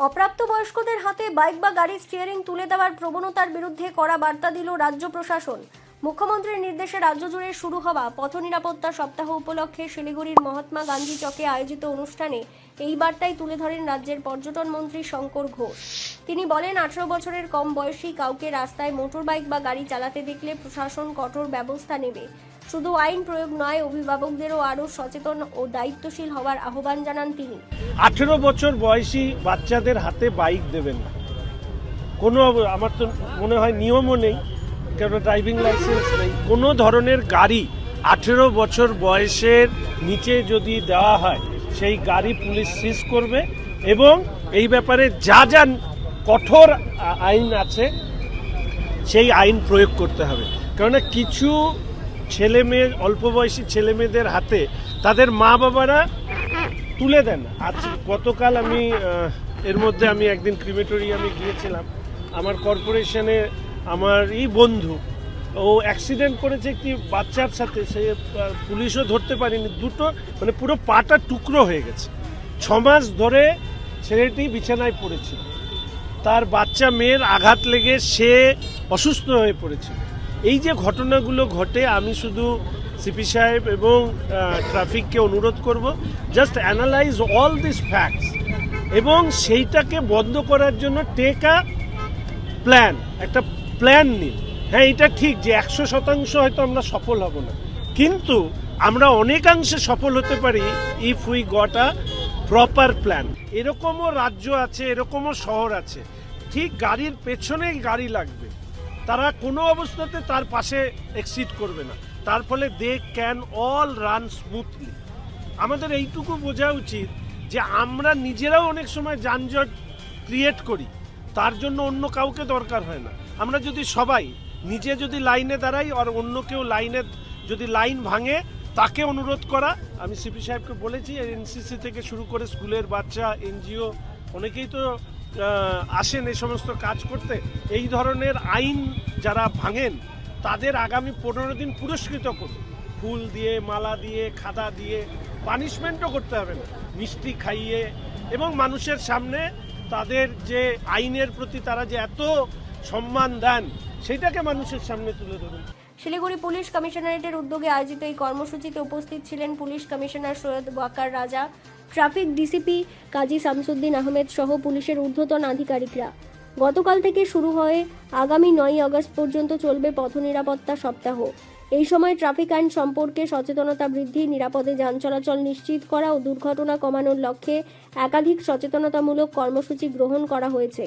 অপ্রাপ্তবয়স্কদের হাতে বাইক বা গাড়ির স্টিয়ারিং তুলে দেওয়ার প্রবণতার বিরুদ্ধে কড়া বার্তা দিল রাজ্য প্রশাসন। মুখ্যমন্ত্রীর নির্দেশে রাজ্য জুড়ে শুরু হওয়া পথ নিরাপত্তা সপ্তাহ উপলক্ষে শিলিগুড়ির মহাত্মা গান্ধী চকে আয়োজিত অনুষ্ঠানে এই বার্তাই তুলে ধরেন রাজ্যের পর্যটন মন্ত্রী শঙ্কর ঘোষ। তিনি বলেন, 18 বছরের কম বয়সী কাউকে রাস্তায় মোটর বাইক বা গাড়ি চালাতে দেখলে প্রশাসন কঠোর ব্যবস্থা নেবে। শুধু আইন প্রয়োগ নয়, অভিভাবকদেরও আরও সচেতন ও দায়িত্বশীল হওয়ার আহ্বান জানান তিনি। 18 বছর বয়সী বাচ্চাদের হাতে বাইক দেবেন না। কোনো, আমার তো মনে হয় নিয়মও নেই, কারণ ড্রাইভিং লাইসেন্স নেই। কোনো ধরনের গাড়ি 18 বছর বয়সের নিচে যদি দেওয়া হয়, সেই গাড়ি পুলিশ সিজ করবে এবং এই ব্যাপারে যা যা কঠোর আইন আছে সেই আইন প্রয়োগ করতে হবে। কেননা কিছু ছেলে মেয়ে, অল্প বয়সী ছেলে মেয়েদের হাতে তাদের মা বাবারা তুলে দেন। আজ গতকাল আমি এর মধ্যে আমি একদিন ক্রিমেটোরিয়ামে গিয়েছিলাম। আমার কর্পোরেশনে আমার এই বন্ধু, ও অ্যাক্সিডেন্ট করেছে একটি বাচ্চার সাথে, সে পুলিশও ধরতে পারেনি। দুটো মানে পুরো পাটা টুকরো হয়ে গেছে। 6 মাস ধরে ছেলেটি বিছানায় পড়েছিল, তার বাচ্চা মেয়ের আঘাত লেগে সে অসুস্থ হয়ে পড়েছিল। এই যে ঘটনাগুলো ঘটে, আমি শুধু সিপি সাহেব এবং ট্রাফিককে অনুরোধ করব, just analyse all this facts এবং সেইটাকে বন্ধ করার জন্য টেক আ প্ল্যান, একটা প্ল্যান নিন। হ্যাঁ, এটা ঠিক যে 100% হয়তো আমরা সফল হব না, কিন্তু আমরা অনেকাংশে সফল হতে পারি if we got a proper plan. এরকমও রাজ্য আছে, এরকমও শহর আছে, ঠিক গাড়ির পেছনেই গাড়ি লাগবে, তারা কোনো অবস্থাতে তার পাশে এক্সিড করবে না, তার ফলে they can all run smoothly. আমাদের এইটুকু বোঝা উচিত যে আমরা নিজেরাও অনেক সময় যানজট ক্রিয়েট করি, তার জন্য অন্য কাউকে দরকার হয় না। আমরা যদি সবাই নিজে যদি লাইনে দাঁড়াই আর অন্য কেউ লাইনে যদি লাইন ভাঙে, তাকে অনুরোধ করা। আমি সিপি সাহেবকে বলেছি, এনসিসি থেকে শুরু করে স্কুলের বাচ্চা, এনজিও অনেকেই তো আসেন এই সমস্ত কাজ করতে। এই ধরনের আইন যারা ভাঙেন তাদের আগামী 15 দিন পুরস্কৃত করুন, ফুল দিয়ে, মালা দিয়ে, খাদা দিয়ে। পানিশমেন্টও করতে হবে না, মিষ্টি খাইয়ে এবং মানুষের সামনে তাদের যে আইনের প্রতি তারা যে এত সম্মান দেন, সেটাকে মানুষের সামনে তুলে ধরুন। শিলিগুড়ি পুলিশ কমিশনারেটের উদ্যোগে আয়োজিত এই কর্মসূচিতে উপস্থিত ছিলেন পুলিশ কমিশনার সৈয়দ ওয়াকার রাজা, ট্রাফিক ডিসিপি কাজী শামসুদ্দিন আহমেদ সহ পুলিশের ঊর্ধ্বতন আধিকারিকরা। গতকাল থেকে শুরু হয়ে আগামী 9 আগস্ট পর্যন্ত চলবে পথ নিরাপত্তা সপ্তাহ। এই সময় ট্রাফিক আইন সম্পর্কে সচেতনতা বৃদ্ধি, নিরাপদে যান চলাচল নিশ্চিত করা ও দুর্ঘটনা কমানোর লক্ষ্যে একাধিক সচেতনতামূলক কর্মসূচি গ্রহণ করা হয়েছে।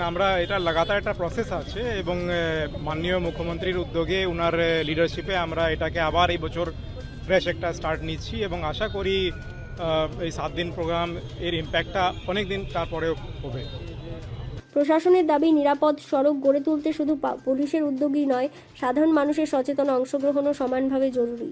আমরা এটা লাগাতার একটা প্রসেস আছে এবং মাননীয় মুখ্যমন্ত্রীর উদ্যোগে, ওনার লিডারশিপে আমরা এটাকে আবার এই বছর ফ্রেশ একটা স্টার্ট নিচ্ছি এবং আশা করি এই 7 দিন প্রোগ্রাম এর ইম্প্যাক্টটা অনেক দিন তারপরেও হবে। প্রশাসনের দাবি, নিরাপদ সড়ক গড়ে তুলতে শুধু পুলিশের উদ্যোগই নয়, সাধারণ মানুষের সচেতন অংশগ্রহণও সমানভাবে জরুরি।